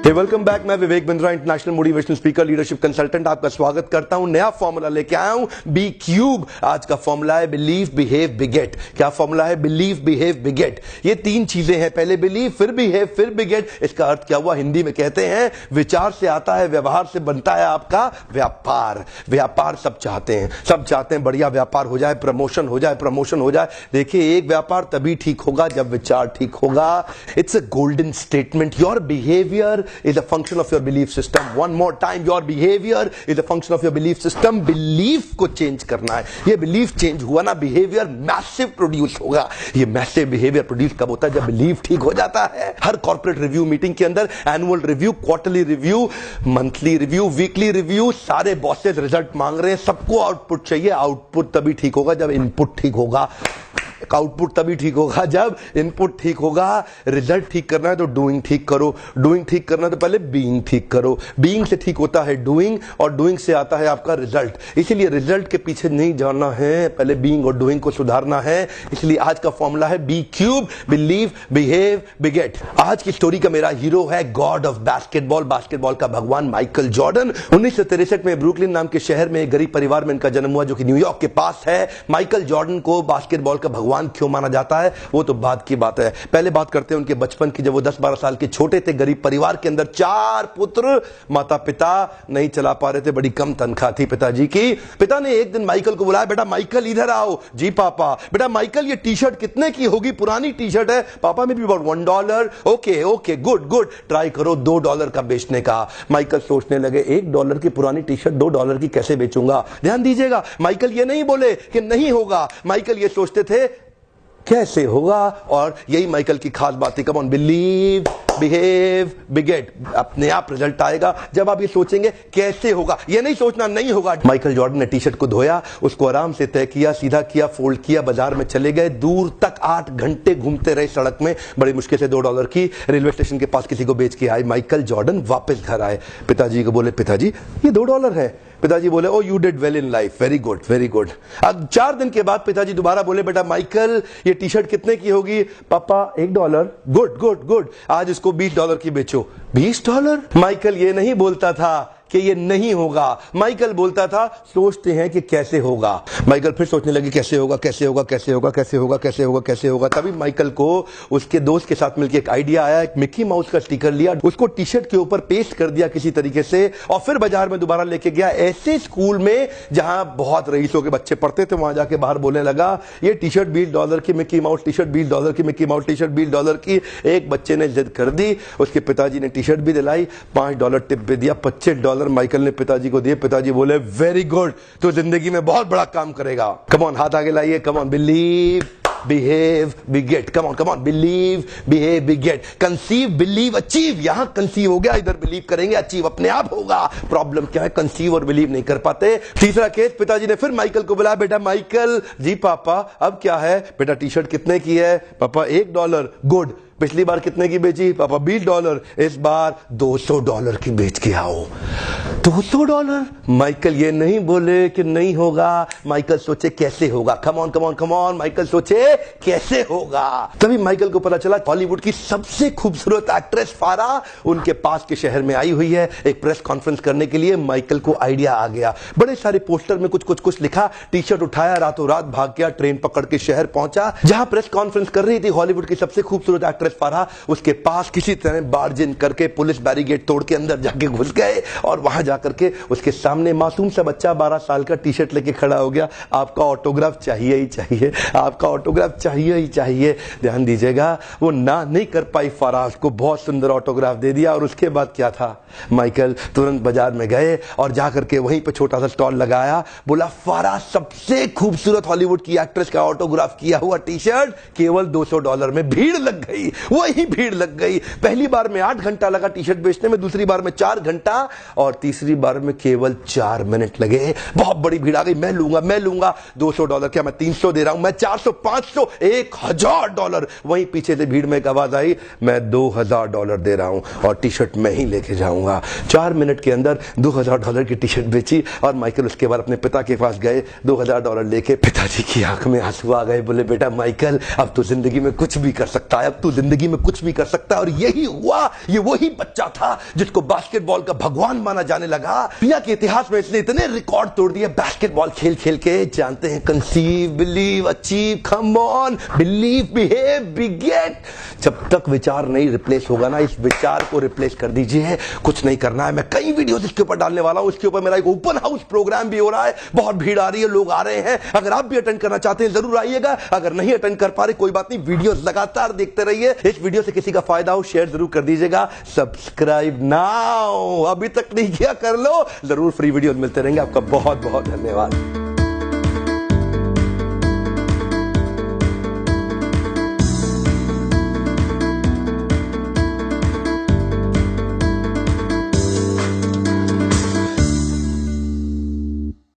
Welcome back. मैं Vivek Bindra, international motivational speaker, leadership consultant, आपका स्वागत करता हूं। नया फॉर्मूला लेके आया हूं, बी क्यूब। आज का फॉर्मूला है बिलीव, बिहेव, बिगेट। क्या फॉर्मूला है? Believe, behave, बिगेट। ये तीन चीजें हैं, पहले बिलीव, फिर बिहेव, फिर बिगेट। इसका अर्थ क्या हुआ? हिंदी में कहते हैं विचार से आता है, व्यवहार से बनता है आपका व्यापार। व्यापार सब चाहते हैं, सब चाहते हैं बढ़िया व्यापार हो जाए, प्रमोशन हो जाए, प्रमोशन हो जाए। देखिए, एक व्यापार तभी ठीक होगा जब विचार ठीक होगा। It's a golden statement. Your behaviour is a function of your belief system. One more time, your behavior is a function of your belief system. Belief को change करना है। ये belief change हुआ ना, behavior massive produce होगा। ये massive behavior produce कब होता है? जब belief ठीक हो जाता है। हर corporate review meeting के अंदर annual review, quarterly review, monthly review, weekly review, सारे bosses result मांग रहे हैं, सबको output चाहिए। output तभी ठीक होगा जब input ठीक होगा। आउटपुट तभी ठीक होगा जब इनपुट ठीक होगा। रिजल्ट ठीक करना है तो डूइंग ठीक करो, डूइंग ठीक करना है तो पहले बीइंग ठीक करो। बीइंग से ठीक होता है डूइंग, और डूइंग से आता है आपका रिजल्ट। इसीलिए रिजल्ट के पीछे नहीं जाना है, पहले बीइंग और डूइंग को सुधारना है। इसलिए आज का फॉर्मूला है बी क्यूब, बिलीव, बिहेव, बिगेट। आज की स्टोरी का मेरा हीरो है गॉड ऑफ बास्केटबॉल, बास्केटबॉल का भगवान माइकल जॉर्डन। 1963 में ब्रुकलिन नाम के शहर में एक गरीब परिवार में इनका जन्म हुआ, जो कि न्यूयॉर्क के पास है। माइकल जॉर्डन को बास्केटबॉल का भगवान क्यों माना जाता है वो तो बाद की बात है। पहले बात करते हैं उनके बचपन की। जब वो 10-12 साल के छोटे थे, गरीब परिवार के अंदर 4 पुत्र, माता पिता नहीं चला पा रहे थे, बड़ी कम तनख्वाह थी पिताजी की। पिता ने एक दिन माइकल को बुलाया, बेटा माइकल इधर आओ। जी पापा। बेटा माइकल ये टी शर्ट कितने की होगी? पुरानी टी शर्ट है पापा, में भी about $1। Okay okay, good good, try करो $2 का बेचने का। माइकल सोचने लगे, $1 की पुरानी टी शर्ट $2 की कैसे बेचूंगा? ध्यान दीजिएगा, माइकल ये नहीं बोले कि नहीं होगा, माइकल ये सोचते थे कैसे होगा। और यही माइकल की खास बात थी। कम ऑन, बिलीव, बिहेव, बिगेट। अपने आप रिजल्ट आएगा जब आप ये सोचेंगे कैसे होगा, ये नहीं सोचना नहीं होगा। माइकल जॉर्डन ने टी शर्ट को धोया, उसको आराम से तय किया, सीधा किया, फोल्ड किया, बाजार में चले गए। दूर तक 8 घंटे घूमते रहे सड़क में, बड़ी मुश्किल से $2 की रेलवे स्टेशन के पास किसी को बेच के आए। माइकल जॉर्डन वापस घर आए, पिताजी को बोले, पिताजी ये $2 है। पिताजी बोले, oh you did well in life, very good very good. अब 4 दिन के बाद पिताजी दोबारा बोले, बेटा माइकल ये टी शर्ट कितने की होगी? पापा $1। गुड गुड गुड, आज इसको $20 की बेचो। $20? माइकल ये नहीं बोलता था कि ये नहीं होगा, माइकल बोलता था सोचते हैं कि कैसे होगा। माइकल फिर सोचने लगे कैसे होगा, कैसे होगा, कैसे होगा, कैसे होगा, कैसे होगा, कैसे होगा। तभी माइकल को उसके दोस्त के साथ मिलकर एक आइडिया आया। एक मिकी माउस का स्टिकर लिया, उसको टी शर्ट के ऊपर पेस्ट कर दिया किसी तरीके से, और फिर बाजार में दोबारा लेके गया। ऐसे स्कूल में जहां बहुत रईसों के बच्चे पढ़ते थे, वहां जाके बाहर बोलने लगा, ये टी शर्ट $20 की, मिकी माउस टी शर्ट $20 की, मिकी माउस टी शर्ट $20 की। एक बच्चे ने जिद कर दी, उसके पिताजी ने टी शर्ट भी दिलाई, $5 टिप भी दिया, $25 माइकल ने पिताजी को दिए। पिताजी बोले, वेरी गुड, तो जिंदगी में बहुत बड़ा काम करेगा। कम ऑन, हाथ आगे लाइए। कम on, believe, behave, बिगेट। Come on, believe, behave, बिगेट। Conceive, believe, achieve. यहां कंसीव हो गया, इधर बिलीव करेंगे, अचीव अपने आप होगा। प्रॉब्लम क्या है? कंसीव और बिलीव नहीं कर पाते। तीसरा केस, पिताजी ने फिर माइकल को बुलाया, बेटा माइकल। जी पापा, अब क्या है? बेटा टी शर्ट कितने की है? पापा $1। गुड, पिछली बार कितने की बेची? पापा $20। इस बार $200 की बेच के आओ। $200? माइकल ये नहीं बोले कि नहीं होगा, माइकल सोचे कैसे होगा। Come on come on come on, Michael सोचे कैसे होगा। तभी माइकल को पता चला हॉलीवुड की सबसे खूबसूरत एक्ट्रेस फारा उनके पास के शहर में आई हुई है एक प्रेस कॉन्फ्रेंस करने के लिए। माइकल को आइडिया आ गया, बड़े सारे पोस्टर में कुछ कुछ कुछ लिखा, टी शर्ट उठाया, रातों रात भाग गया, ट्रेन पकड़ के शहर पहुंचा जहां प्रेस कॉन्फ्रेंस कर रही थी हॉलीवुड की सबसे खूबसूरत एक्ट्रेस फारा। उसके पास किसी तरह बार्ज इन करके पुलिस बैरिकेड तोड़ के अंदर जाके घुस गए, और वहां जाकर के उसके सामने मासूम सा बच्चा 12 साल का टी शर्ट लेके खड़ा हो गया। आपका ऑटोग्राफ चाहिए ही चाहिए, आपका ऑटोग्राफ चाहिए ही चाहिए। ध्यान दीजिएगा, वो ना नहीं कर पाई फारा, उसको बहुत सुंदर ऑटोग्राफ दे दिया। और उसके बाद क्या था? माइकल तुरंत बाजार में गए और जाकर के वहीं पे छोटा सा स्टॉल लगाया, बोला फारा सबसे खूबसूरत हॉलीवुड की एक्ट्रेस का ऑटोग्राफ किया हुआ टी शर्ट केवल $200 में। भीड़ लग गई, वही भीड़ लग गई। पहली बार में 8 घंटा लगा टी शर्ट बेचने में, दूसरी बार में 4 घंटा, और तीसरी बार में केवल 4 मिनट लगे। बहुत बड़ी भीड़ आ गई, मैं लूंगा मैं लूंगा। $200 क्या, मैं 300 दे रहा हूं, मैं 400, 500, $1000। वहीं पीछे से भीड़ में एक आवाज आई, मैं $2000 दे रहा हूं और टी शर्ट मैं ही लेके जाऊंगा। 4 मिनट के अंदर $2000 की टी शर्ट बेची। और माइकल उसके बाद अपने पिता के पास गए, $2000 लेके। पिताजी की आंख में आंसू आ गए, बोले बेटा माइकल अब तो जिंदगी में कुछ भी कर सकता है, अब तू जिंदगी में कुछ भी कर सकता है। और यही हुआ, ये वही बच्चा था जिसको बास्केटबॉल का भगवान माना जाने लगा। दुनिया के इतिहास में इसने इतने रिकॉर्ड तोड़ दिए बास्केटबॉल खेल खेल के। जानते हैं, conceive, believe, achieve, come on, believe, behave, beget. जब तक विचार नहीं रिप्लेस होगा ना, इस विचार को रिप्लेस कर दीजिए। कुछ नहीं करना है। मैं कई वीडियोस इसके ऊपर डालने वाला हूं। इसके ऊपर मेरा एक ओपन हाउस प्रोग्राम भी हो रहा है। बहुत भीड़ आ रही है, लोग आ रहे हैं। अगर आप भी अटेंड करना चाहते हैं जरूर आइएगा। अगर नहीं अटेंड कर पा रहे कोई बात नहीं, वीडियो लगातार देखते रहिए। इस वीडियो से किसी का फायदा हो शेयर जरूर कर दीजिएगा। सब्सक्राइब नाउ, अभी तक नहीं किया कर लो। जरूर फ्री वीडियो मिलते रहेंगे। आपका बहुत बहुत धन्यवाद।